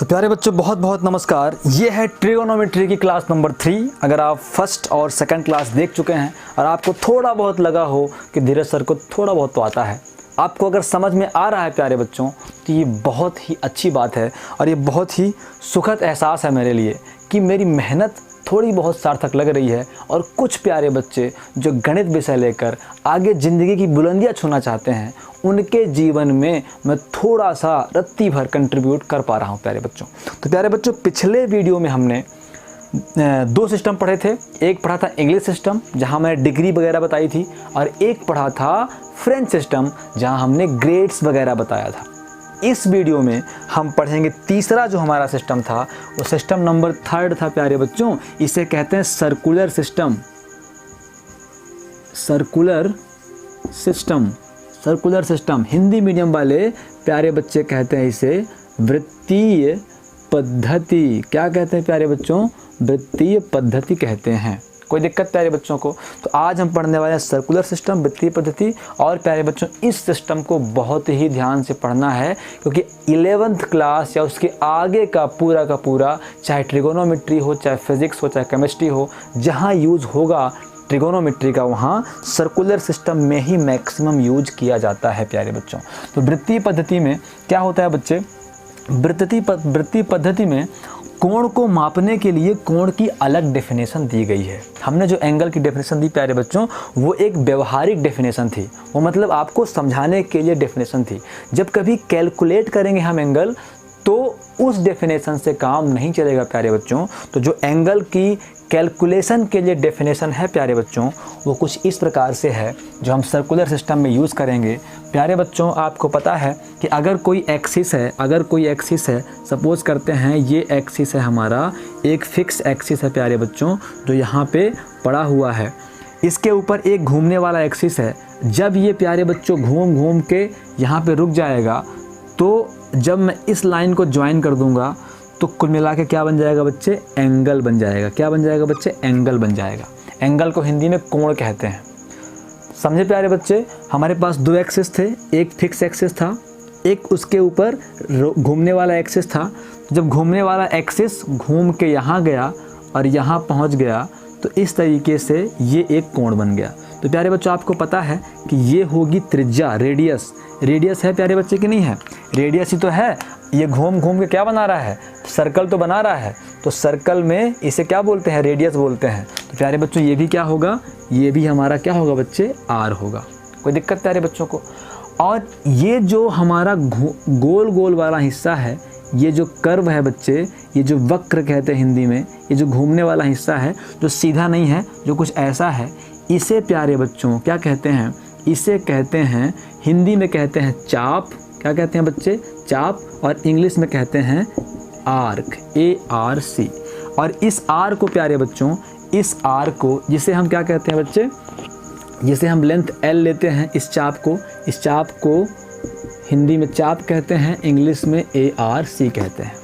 तो प्यारे बच्चों बहुत बहुत नमस्कार। ये है ट्रिगोनोमेट्री की क्लास नंबर 3। अगर आप फर्स्ट और सेकंड क्लास देख चुके हैं और आपको थोड़ा बहुत लगा हो कि धीरज सर को थोड़ा बहुत तो आता है, आपको अगर समझ में आ रहा है प्यारे बच्चों, तो ये बहुत ही अच्छी बात है और ये बहुत ही सुखद एहसास है मेरे लिए कि मेरी मेहनत थोड़ी बहुत सार्थक लग रही है और कुछ प्यारे बच्चे जो गणित विषय लेकर आगे ज़िंदगी की बुलंदियां छूना चाहते हैं, उनके जीवन में मैं थोड़ा सा रत्ती भर कंट्रीब्यूट कर पा रहा हूं प्यारे बच्चों। तो प्यारे बच्चों, पिछले वीडियो में हमने दो सिस्टम पढ़े थे। एक पढ़ा था इंग्लिश सिस्टम, जहां मैंने डिग्री वगैरह बताई थी, और एक पढ़ा था फ्रेंच सिस्टम, जहां हमने ग्रेड्स वगैरह बताया था। इस वीडियो में हम पढ़ेंगे तीसरा जो हमारा सिस्टम था, वो सिस्टम नंबर 3 था प्यारे बच्चों। इसे कहते हैं circular system. Circular system, circular system. Hindi medium वाले प्यारे बच्चे कहते हैं इसे वृत्तीय पद्धति। क्या कहते हैं प्यारे बच्चों? वृत्तीय पद्धति कहते हैं। कोई दिक्कत प्यारे बच्चों को? तो आज हम पढ़ने वाले हैं सर्कुलर सिस्टम, वृत्तीय पद्धति। और प्यारे बच्चों, इस सिस्टम को बहुत ही ध्यान से पढ़ना है, क्योंकि 11th क्लास या उसके आगे का पूरा, चाहे ट्रिगोनोमेट्री हो, चाहे फिजिक्स हो, चाहे केमिस्ट्री हो, जहाँ यूज़ होगा ट्रिगोनोमेट्री का, वहाँ सर्कुलर सिस्टम में ही मैक्सिमम यूज किया जाता है प्यारे बच्चों। तो वृत्तीय पद्धति में क्या होता है बच्चे? वृत्तीय पद्धति में कोण को मापने के लिए कोण की अलग डेफिनेशन दी गई है। हमने जो एंगल की डेफिनेशन दी प्यारे बच्चों, वो एक व्यवहारिक डेफिनेशन थी। वो मतलब आपको समझाने के लिए डेफिनेशन थी। जब कभी कैलकुलेट करेंगे हम एंगल, तो उस डेफिनेशन से काम नहीं चलेगा प्यारे बच्चों। तो जो एंगल की कैलकुलेशन के लिए डेफिनेशन है प्यारे बच्चों, वो कुछ इस प्रकार से है, जो हम सर्कुलर सिस्टम में यूज़ करेंगे। प्यारे बच्चों, आपको पता है कि अगर कोई एक्सिस है, सपोज़ करते हैं ये एक्सिस है हमारा, एक फिक्स एक्सिस है प्यारे बच्चों, जो यहाँ पे पड़ा हुआ है। इसके ऊपर एक घूमने वाला एक्सिस है। जब ये प्यारे बच्चों घूम के यहाँ पे रुक जाएगा, तो जब मैं इस लाइन को ज्वाइन कर दूंगा, तो कुल मिला के क्या बन जाएगा बच्चे? एंगल बन जाएगा। क्या बन जाएगा बच्चे? एंगल बन जाएगा। एंगल को हिंदी में कोण कहते हैं। समझे प्यारे बच्चे? हमारे पास दो एक्सिस थे, एक फिक्स एक्सिस था, एक उसके ऊपर घूमने वाला एक्सिस था। जब घूमने वाला एक्सिस घूम के यहाँ गया और यहाँ पहुँच गया, तो इस तरीके से ये एक कोण बन गया। तो प्यारे बच्चों, आपको पता है कि ये होगी त्रिज्या, रेडियस। रेडियस है प्यारे बच्चे कि नहीं है? रेडियस ही तो है। ये घूम के क्या बना रहा है? सर्कल तो बना रहा है। तो सर्कल में इसे क्या बोलते हैं? रेडियस बोलते हैं। तो प्यारे बच्चों, ये भी क्या होगा? ये भी हमारा क्या होगा बच्चे? आर होगा। कोई दिक्कत प्यारे बच्चों को? और ये जो हमारा गोल वाला हिस्सा है, ये जो कर्व है बच्चे, ये जो वक्र कहते हैं हिंदी में, ये जो घूमने वाला हिस्सा है, जो सीधा नहीं है, जो कुछ ऐसा है, इसे प्यारे बच्चों क्या कहते हैं? इसे कहते हैं, हिंदी में कहते हैं चाप। क्या कहते हैं बच्चे? चाप। और इंग्लिश में कहते हैं आर्क, ARC। और इस आर को प्यारे बच्चों, इस आर को, जिसे हम क्या कहते हैं बच्चे? जिसे हम लेंथ L लेते हैं, इस चाप को हिंदी में चाप कहते हैं, इंग्लिश में ARC कहते हैं।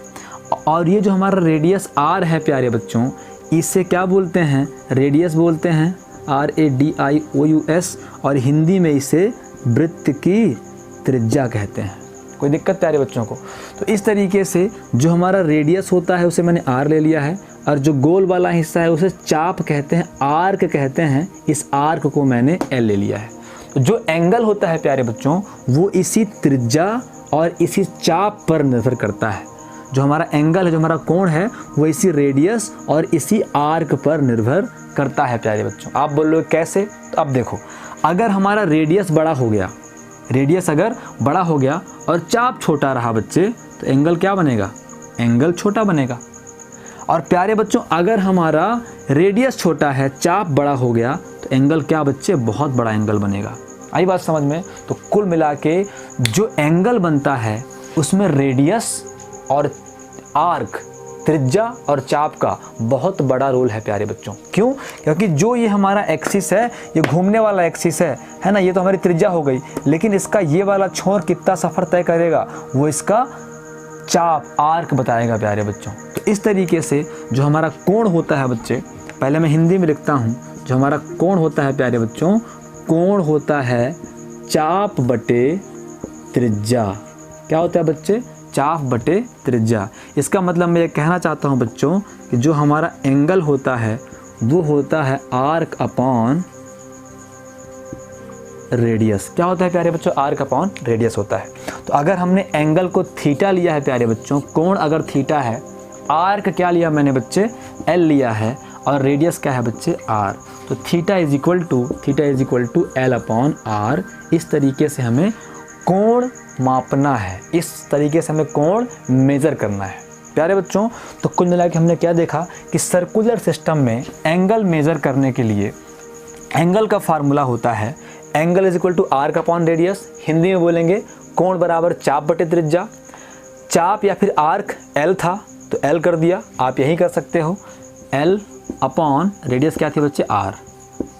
और ये जो हमारा रेडियस R है प्यारे बच्चों, इसे क्या बोलते हैं? रेडियस बोलते हैं, RADIOUS। और हिंदी में इसे वृत्त की त्रिज्या कहते हैं। कोई दिक्कत प्यारे बच्चों को? तो इस तरीके से जो हमारा रेडियस होता है उसे मैंने R ले लिया है, और जो गोल वाला हिस्सा है उसे चाप कहते हैं, आर्क कहते हैं। इस आर्क को मैंने L ले लिया है। तो जो एंगल होता है प्यारे बच्चों, वो इसी त्रिज्या और इसी चाप पर निर्भर करता है। जो हमारा एंगल है, जो हमारा कोण है, वो इसी रेडियस और इसी आर्क पर निर्भर करता है प्यारे बच्चों। आप बोल लो कैसे? तो अब देखो, अगर हमारा रेडियस बड़ा हो गया, और चाप छोटा रहा बच्चे, तो एंगल क्या बनेगा? एंगल छोटा बनेगा। और प्यारे बच्चों, अगर हमारा रेडियस छोटा है, चाप बड़ा हो गया, तो एंगल क्या बच्चे? बहुत बड़ा एंगल बनेगा। आई बात समझ में? तो कुल मिला के जो एंगल बनता है, उसमें रेडियस और आर्क, त्रिज्या और चाप का बहुत बड़ा रोल है प्यारे बच्चों। क्यों? क्योंकि जो ये हमारा एक्सिस है, ये घूमने वाला एक्सिस है ना, ये तो हमारी त्रिज्या हो गई, लेकिन इसका ये वाला छोर कितना सफ़र तय करेगा, वो इसका चाप, आर्क बताएगा प्यारे बच्चों। तो इस तरीके से जो हमारा कोण होता है बच्चे, पहले मैं हिंदी में लिखता हूँ। जो हमारा कोण होता है प्यारे बच्चों, कोण होता है चाप बटे त्रिज्या। क्या होता है बच्चे? चाप बटे त्रिज्या। इसका मतलब मैं ये कहना चाहता हूँ बच्चों कि जो हमारा एंगल होता है वो होता है आर्क अपॉन रेडियस। क्या होता है प्यारे बच्चों? आर्क अपॉन रेडियस होता है। तो अगर हमने एंगल को थीटा लिया है प्यारे बच्चों, कोण अगर थीटा है, आर्क क्या लिया मैंने बच्चे? एल लिया है, और रेडियस क्या है बच्चे? आर। तो theta is equal to L upon R. इस तरीके से हमें कोण मापना है, इस तरीके से हमें कोण मेज़र करना है प्यारे बच्चों। तो कुल मिला के हमने क्या देखा कि सर्कुलर सिस्टम में एंगल मेज़र करने के लिए एंगल का फार्मूला होता है angle is equal to arc upon radius. Hindi में बोलेंगे कोण बराबर चाप बटे त्रिज्या। चाप या फिर आर्क एल था तो एल कर दिया, आप यही कर सकते हो। एल अपॉन रेडियस क्या थी बच्चे? आर।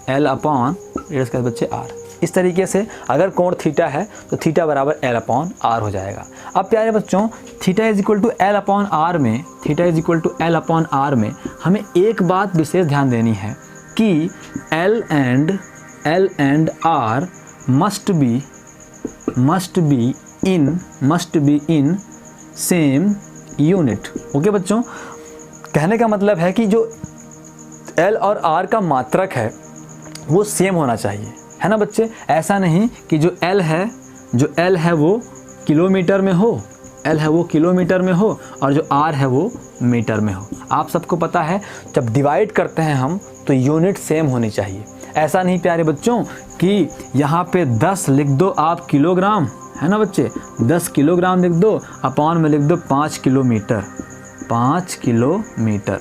एल अपॉन रेडियस क्या बच्चे? आर। इस तरीके से अगर कोण थीटा है तो थीटा बराबर एल अपॉन आर हो जाएगा। अब प्यारे बच्चों theta is equal to L upon R में, theta is equal to L upon R में हमें एक बात विशेष ध्यान देनी है कि L and R must be in same unit. Okay बच्चों, कहने का मतलब है कि जो एल और आर का मात्रक है वो सेम होना चाहिए, है ना बच्चे? ऐसा नहीं कि जो एल है वो किलोमीटर में हो, एल है वो किलोमीटर में हो और जो आर है वो मीटर में हो। आप सबको पता है जब डिवाइड करते हैं हम तो यूनिट सेम होनी चाहिए। ऐसा नहीं प्यारे बच्चों कि यहाँ पे 10 लिख दो आप किलोग्राम, है ना बच्चे? 10 किलोग्राम लिख दो, अपॉन में लिख दो 5 किलोमीटर। 5 किलोमीटर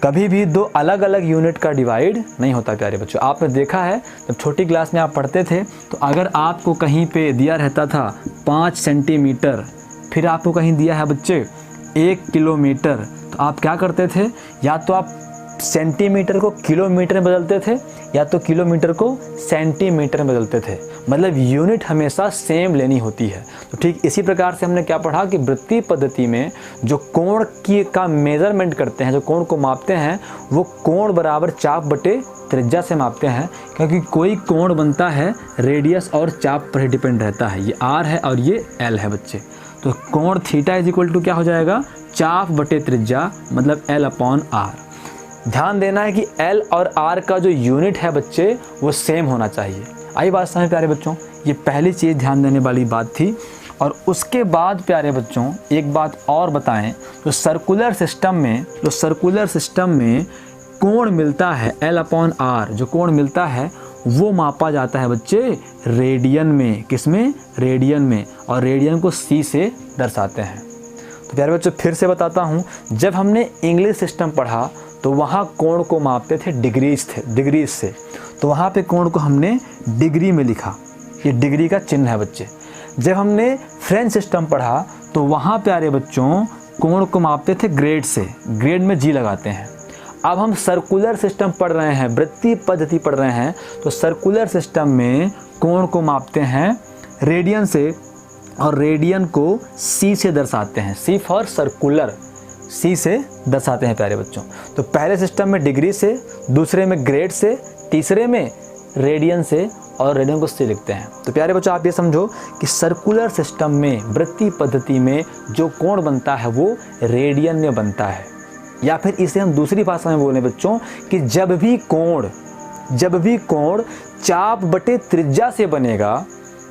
कभी भी दो अलग अलग यूनिट का डिवाइड नहीं होता प्यारे बच्चों। आपने देखा है जब छोटी क्लास में आप पढ़ते थे तो अगर आपको कहीं पे दिया रहता था 5 सेंटीमीटर, फिर आपको कहीं दिया है बच्चे 1 किलोमीटर, तो आप क्या करते थे? या तो आप सेंटीमीटर को किलोमीटर में बदलते थे या तो किलोमीटर को सेंटीमीटर में बदलते थे। मतलब यूनिट हमेशा सेम लेनी होती है। तो ठीक इसी प्रकार से हमने क्या पढ़ा कि वृत्तीय पद्धति में जो कोण का मेजरमेंट करते हैं, जो कोण को मापते हैं, वो कोण बराबर चाप बटे त्रिज्या से मापते हैं, क्योंकि कोई कोण बनता है रेडियस और चाप पर ही डिपेंड रहता है। ये आर है और ये एल है बच्चे। तो कोण थीटा इज इक्वल टू क्या हो जाएगा? चाप बटे त्रिज्या, मतलब एल अपॉन आर। ध्यान देना है कि एल और आर का जो यूनिट है बच्चे वो सेम होना चाहिए। आई बात समझ प्यारे बच्चों? ये पहली चीज़ ध्यान देने वाली बात थी। और उसके बाद प्यारे बच्चों एक बात और बताएं, तो सर्कुलर सिस्टम में कोण मिलता है एल अपॉन आर, जो कोण मिलता है वो मापा जाता है बच्चे रेडियन में। किसमें? रेडियन में। और रेडियन को सी से दर्शाते हैं। तो प्यारे बच्चों फिर से बताता हूँ, जब हमने इंग्लिश सिस्टम पढ़ा तो वहाँ कोण को मापते थे डिग्रीज से, तो वहाँ पे कोण को हमने डिग्री में लिखा। ये डिग्री का चिन्ह है बच्चे। जब हमने फ्रेंच सिस्टम पढ़ा तो वहाँ प्यारे बच्चों कोण को मापते थे ग्रेड से, ग्रेड में जी लगाते हैं। अब हम सर्कुलर सिस्टम पढ़ रहे हैं, वृत्तीय पद्धति पढ़ रहे हैं, तो सर्कुलर सिस्टम में कोण को मापते हैं रेडियन से और रेडियन को सी से दर्शाते हैं। सी फॉर सर्कुलर, सी से दर्शाते हैं प्यारे बच्चों। तो पहले सिस्टम में डिग्री से, दूसरे में ग्रेड से, तीसरे में रेडियन से, और रेडियन को सी लिखते हैं। तो प्यारे बच्चों आप ये समझो कि सर्कुलर सिस्टम में वृत्तीय पद्धति में जो कोण बनता है वो रेडियन में बनता है। या फिर इसे हम दूसरी भाषा में बोलें बच्चों कि जब भी कोण चाप बटे त्रिज्या से बनेगा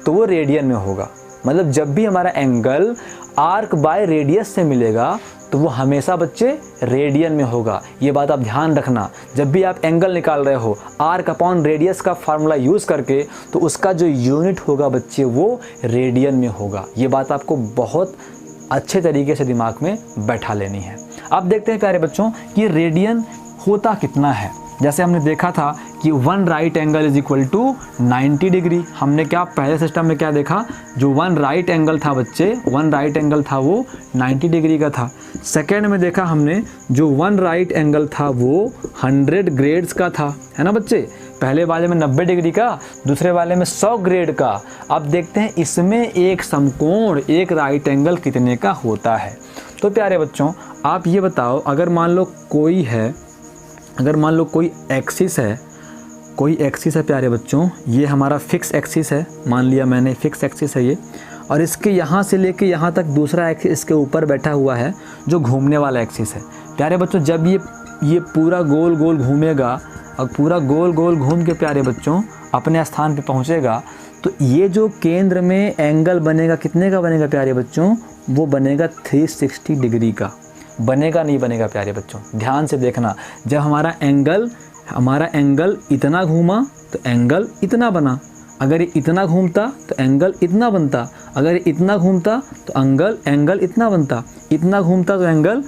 तो वो रेडियन में होगा। मतलब जब भी हमारा एंगल आर्क बाय रेडियस से मिलेगा तो वो हमेशा बच्चे रेडियन में होगा। ये बात आप ध्यान रखना। जब भी आप एंगल निकाल रहे हो आर्क अपॉन रेडियस का फार्मूला यूज़ करके, तो उसका जो यूनिट होगा बच्चे वो रेडियन में होगा। ये बात आपको बहुत अच्छे तरीके से दिमाग में बैठा लेनी है। अब देखते हैं प्यारे बच्चों कि रेडियन होता कितना है। जैसे हमने देखा था कि 1 right angle is equal to 90 degree. हमने क्या पहले सिस्टम में क्या देखा? जो 1 राइट एंगल था बच्चे, 1 राइट एंगल था वो 90 डिग्री का था। सेकेंड में देखा हमने जो 1 राइट एंगल था वो 100 ग्रेड्स का था, है ना बच्चे? पहले वाले में 90 डिग्री का, दूसरे वाले में 100 ग्रेड का। अब देखते हैं इसमें एक समकोण, एक राइट एंगल कितने का होता है। तो प्यारे बच्चों आप ये बताओ, अगर मान लो कोई एक्सिस है प्यारे बच्चों, ये हमारा फिक्स एक्सिस है, मान लिया मैंने फिक्स एक्सिस है ये, और इसके यहाँ से लेके यहाँ तक दूसरा एक्सिस इसके ऊपर बैठा हुआ है जो घूमने वाला एक्सिस है। प्यारे बच्चों जब ये पूरा गोल गोल घूमेगा और पूरा गोल गोल घूम के प्यारे बच्चों अपने स्थान पे पहुँचेगा, तो ये जो केंद्र में एंगल बनेगा कितने का बनेगा प्यारे बच्चों, वो बनेगा 360 डिग्री का। बनेगा नहीं बनेगा प्यारे बच्चों, ध्यान से देखना। जब हमारा एंगल इतना घूमा तो एंगल इतना बना, अगर ये इतना घूमता तो एंगल इतना बनता, अगर ये इतना घूमता तो एंगल इतना बनता, इतना घूमता तो एंगल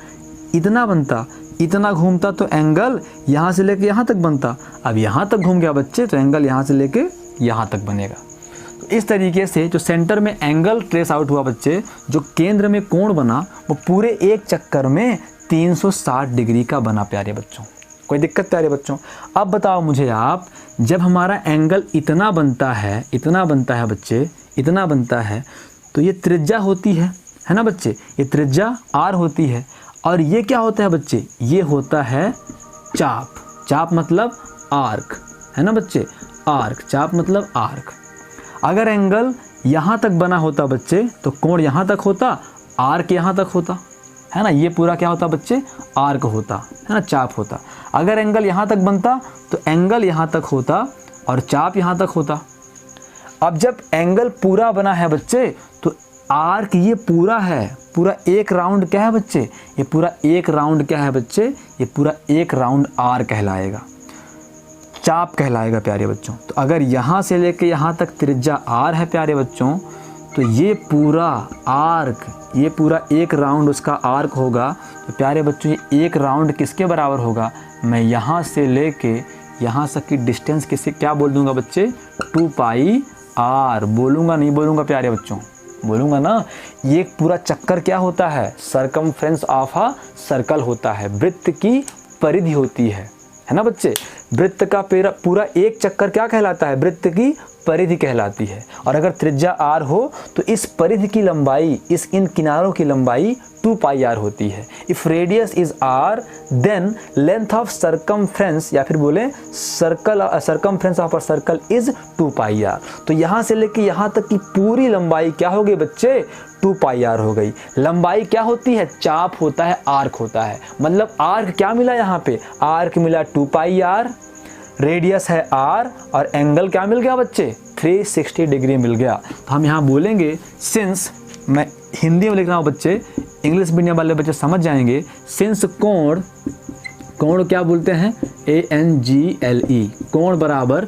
इतना बनता, इतना घूमता तो एंगल यहाँ से लेके यहाँ तक बनता। अब यहाँ तक घूम गया बच्चे तो एंगल यहाँ से लेके यहाँ तक बनेगा। तो इस तरीके से जो सेंटर में एंगल ट्रेस आउट हुआ बच्चे, जो केंद्र में कोण बना, वो पूरे एक चक्कर में 360 डिग्री का बना प्यारे बच्चों। कोई दिक्कत प्यारे बच्चों? अब बताओ मुझे आप, जब हमारा एंगल इतना बनता है बच्चे, इतना बनता है, तो ये त्रिज्या होती है ना बच्चे, ये त्रिज्या r होती है। और ये क्या होता है बच्चे, ये होता है चाप। चाप मतलब आर्क, है ना बच्चे, आर्क, चाप मतलब आर्क। अगर एंगल यहाँ तक बना होता बच्चे तो कोण यहाँ तक होता, आर्क यहाँ तक होता, है ना। ये पूरा क्या होता बच्चे, आर्क होता, है ना, चाप होता। अगर एंगल यहाँ तक बनता तो एंगल यहाँ तक होता और चाप यहाँ तक होता। अब जब एंगल पूरा बना है बच्चे तो आर्क ये पूरा है, पूरा एक राउंड क्या है बच्चे, ये पूरा एक राउंड क्या है बच्चे, ये पूरा एक राउंड आर कहलाएगा, चाप कहलाएगा प्यारे बच्चों। तो अगर यहाँ से लेके यहाँ तक त्रिज्या आर है प्यारे बच्चों, तो ये पूरा आर्क, ये पूरा एक राउंड उसका आर्क होगा। तो प्यारे बच्चों ये एक राउंड किसके बराबर होगा, मैं यहाँ से लेके यहाँ तक की डिस्टेंस किससे क्या बोल दूंगा बच्चे, 2 पाई आर। बोलूँगा नहीं बोलूँगा प्यारे बच्चों, बोलूँगा ना। ये पूरा चक्कर क्या होता है, सरकमफ्रेंस ऑफ अ सर्कल होता है, वृत्त की परिधि होती है ना बच्चे। वृत्त का पूरा एक चक्कर क्या कहलाता है, वृत्त की परिधि कहलाती है। और अगर त्रिज्या आर हो तो इस परिधि की लंबाई, इस इन किनारों की लंबाई 2 पाई आर होती है। If radius is r then length of circumference, या फिर बोले circumference of a circle is 2 pi r. तो यहाँ से लेके यहाँ तक की पूरी लंबाई क्या हो गई बच्चे, 2 पाई आर हो गई। लंबाई क्या होती है, चाप होता है, आर्क होता है। मतलब आर्क क्या मिला यहाँ पे, आर्क मिला 2 पाई आर, रेडियस है आर, और एंगल क्या मिल गया बच्चे, 360 डिग्री मिल गया। तो हम यहाँ बोलेंगे सिंस, मैं हिंदी में लिख रहा हूँ बच्चे, इंग्लिश मीडियम वाले बच्चे समझ जाएंगे। सिंस कोण क्या बोलते हैं, ANGLE, कोण बराबर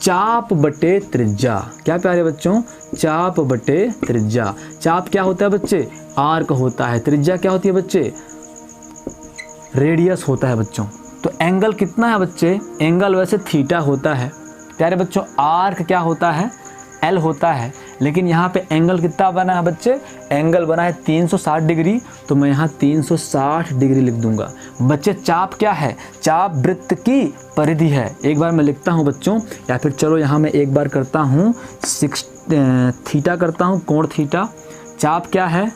चाप बटे त्रिज्या। क्या प्यारे बच्चों, चाप बटे त्रिज्या। चाप क्या होता है बच्चे, आर्क होता है। त्रिज्या क्या होती है बच्चे, रेडियस होता है बच्चों। तो एंगल कितना है बच्चे, एंगल वैसे थीटा होता है प्यारे बच्चों। आर्क क्या होता है, L होता है। लेकिन यहाँ पे एंगल कितना बना है बच्चे, एंगल बना है 360 डिग्री, तो मैं यहाँ 360 डिग्री लिख दूंगा बच्चे। चाप क्या है, चाप वृत्त की परिधि है। एक बार मैं लिखता हूँ बच्चों, या फिर चलो यहाँ मैं एक बार करता हूँ, थीटा करता हूँ, कोण थीटा। चाप क्या है,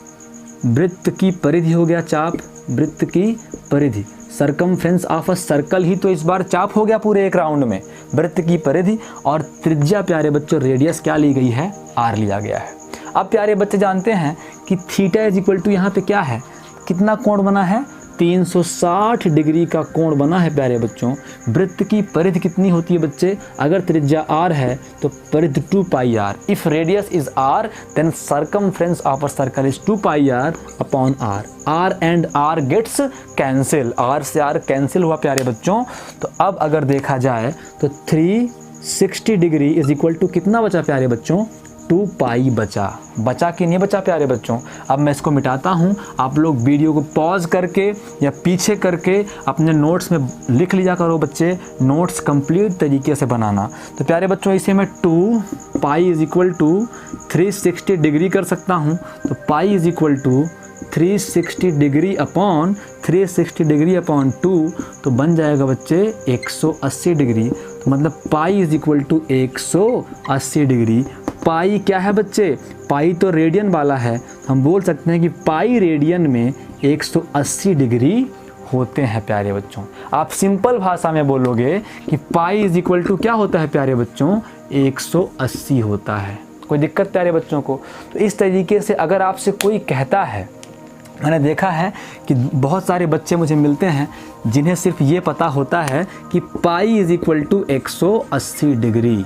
वृत्त की परिधि हो गया चाप, वृत्त की परिधि। सरकमफ्रेंस ऑफ अ सर्कल ही तो इस बार चाप हो गया पूरे एक राउंड में, वृत्त की परिधि। और त्रिज्या प्यारे बच्चों, रेडियस क्या ली गई है, आर लिया गया है। अब प्यारे बच्चे जानते हैं कि थीटा इज इक्वल टू यहाँ पे क्या है, कितना कोण बना है, 360 डिग्री का कोण बना है प्यारे बच्चों। वृत्त की परिधि कितनी होती है बच्चे, अगर त्रिज्या r है तो परिधि 2 pi r। If radius is r then circumference of a circle is 2 pi r upon r। r and r gets cancel, r से r कैंसिल हुआ प्यारे बच्चों। तो अब अगर देखा जाए तो 360 डिग्री इज इक्वल टू कितना बचा प्यारे बच्चों, 2 पाई बचा कि नहीं बचा प्यारे बच्चों। अब मैं इसको मिटाता हूँ, आप लोग वीडियो को पॉज करके या पीछे करके अपने नोट्स में लिख लिया करो बच्चे, नोट्स कंप्लीट तरीके से बनाना। तो प्यारे बच्चों इसे मैं 2 pi is equal to 360 degree कर सकता हूँ। तो pi is equal to 360 degree upon 360 degree upon 2, तो बन जाएगा बच्चे 180 डिग्री। तो मतलब pi is equal to 180 degree. Pi क्या है बच्चे, पाई तो रेडियन वाला है, हम बोल सकते हैं कि पाई रेडियन में 180 डिग्री होते हैं प्यारे बच्चों। आप सिंपल भाषा में बोलोगे कि पाई इज इक्वल टू क्या होता है प्यारे बच्चों, 180 होता है। कोई दिक्कत प्यारे बच्चों को? तो इस तरीके से अगर आपसे कोई कहता है, मैंने देखा है कि बहुत सारे बच्चे मुझे मिलते हैं जिन्हें सिर्फ ये पता होता है कि पाई इज़ इक्वल टू 180 डिग्री।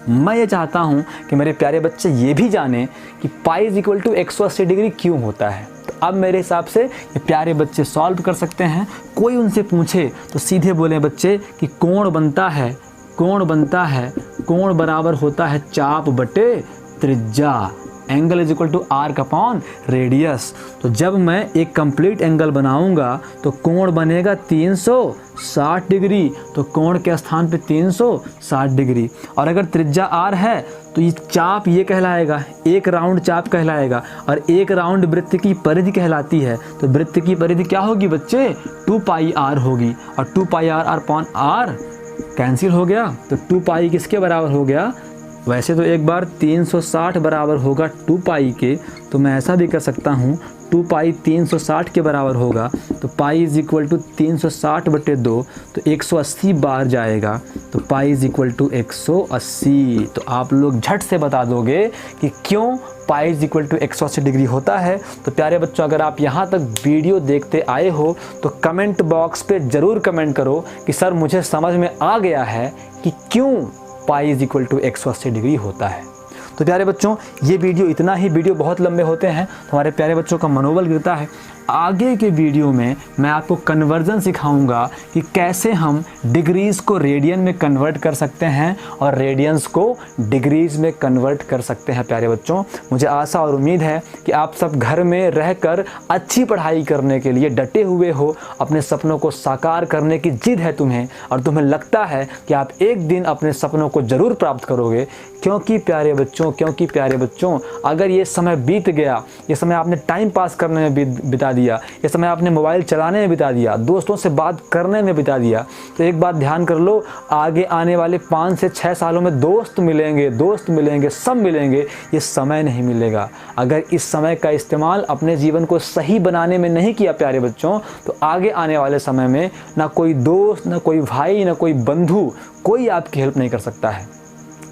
मैं ये चाहता हूँ कि मेरे प्यारे बच्चे ये भी जानें कि पाई इज़ इक्वल टू 180 डिग्री क्यों होता है। तो अब मेरे हिसाब से ये प्यारे बच्चे सॉल्व कर सकते हैं। कोई उनसे पूछे तो सीधे बोले बच्चे कि कोण बनता है, कोण बराबर होता है चाप बटे त्रिज्या। Angle is equal to arc upon radius. तो जब मैं एक कंप्लीट एंगल बनाऊंगा तो कोण बनेगा 360 डिग्री, तो कोण के स्थान पे 360 डिग्री। और अगर त्रिज्या r है तो ये चाप ये कहलाएगा, एक राउंड चाप कहलाएगा, और एक राउंड वृत्त की परिधि कहलाती है। तो वृत्त की परिधि क्या होगी बच्चे? 2 पाई r होगी, और 2 pi r upon r cancel हो गया, तो 2 पाई किसके बराबर हो गया? वैसे तो एक बार 360 बराबर होगा 2 पाई के, तो मैं ऐसा भी कर सकता हूँ 2 पाई 360 के बराबर होगा, तो पाई इज इक्वल टू 360 बटे 2, तो 180 बार जाएगा, तो पाई इज इक्वल टू 180। तो आप लोग झट से बता दोगे कि क्यों pi is equal to 180 degree होता है। तो प्यारे बच्चों, अगर आप यहाँ तक वीडियो देखते आए हो तो कमेंट बॉक्स पे ज़रूर कमेंट करो कि सर मुझे समझ में आ गया है कि क्यों pi is equal to 180 degree होता है। तो प्यारे बच्चों, ये वीडियो इतना ही। वीडियो बहुत लंबे होते हैं तो हमारे प्यारे बच्चों का मनोबल गिरता है। आगे के वीडियो में मैं आपको कन्वर्जन सिखाऊंगा कि कैसे हम डिग्रीज़ को रेडियन में कन्वर्ट कर सकते हैं और रेडियंस को डिग्रीज़ में कन्वर्ट कर सकते हैं। प्यारे बच्चों, मुझे आशा और उम्मीद है कि आप सब घर में रहकर अच्छी पढ़ाई करने के लिए डटे हुए हो, अपने सपनों को साकार करने की जिद है तुम्हें, और तुम्हें लगता है कि आप एक दिन अपने सपनों को ज़रूर प्राप्त करोगे। क्योंकि प्यारे बच्चों, अगर ये समय बीत गया, ये समय आपने टाइम पास करने में बिता दिया, ये समय आपने मोबाइल चलाने में बिता दिया, दोस्तों से बात करने में बिता दिया, तो एक बात ध्यान कर लो, आगे आने वाले 5 से 6 सालों में दोस्त मिलेंगे, सब मिलेंगे, ये समय नहीं मिलेगा। अगर इस समय का इस्तेमाल अपने जीवन को सही बनाने में नहीं किया प्यारे बच्चों, तो आगे आने वाले समय में ना कोई दोस्त, ना कोई भाई, ना कोई बंधु, कोई आपकी हेल्प नहीं कर सकता है।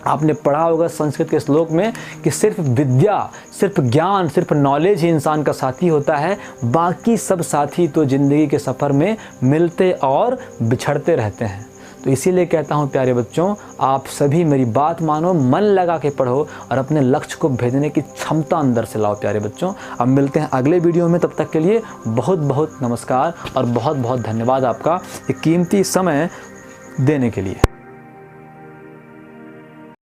आपने पढ़ा होगा संस्कृत के श्लोक में कि सिर्फ विद्या, सिर्फ ज्ञान, सिर्फ नॉलेज ही इंसान का साथी होता है, बाकी सब साथी तो ज़िंदगी के सफ़र में मिलते और बिछड़ते रहते हैं। तो इसीलिए कहता हूँ प्यारे बच्चों, आप सभी मेरी बात मानो, मन लगा के पढ़ो और अपने लक्ष्य को भेजने की क्षमता अंदर से लाओ प्यारे बच्चों। अब मिलते हैं अगले वीडियो में, तब तक के लिए बहुत बहुत नमस्कार और बहुत बहुत धन्यवाद आपका ये कीमती समय देने के लिए।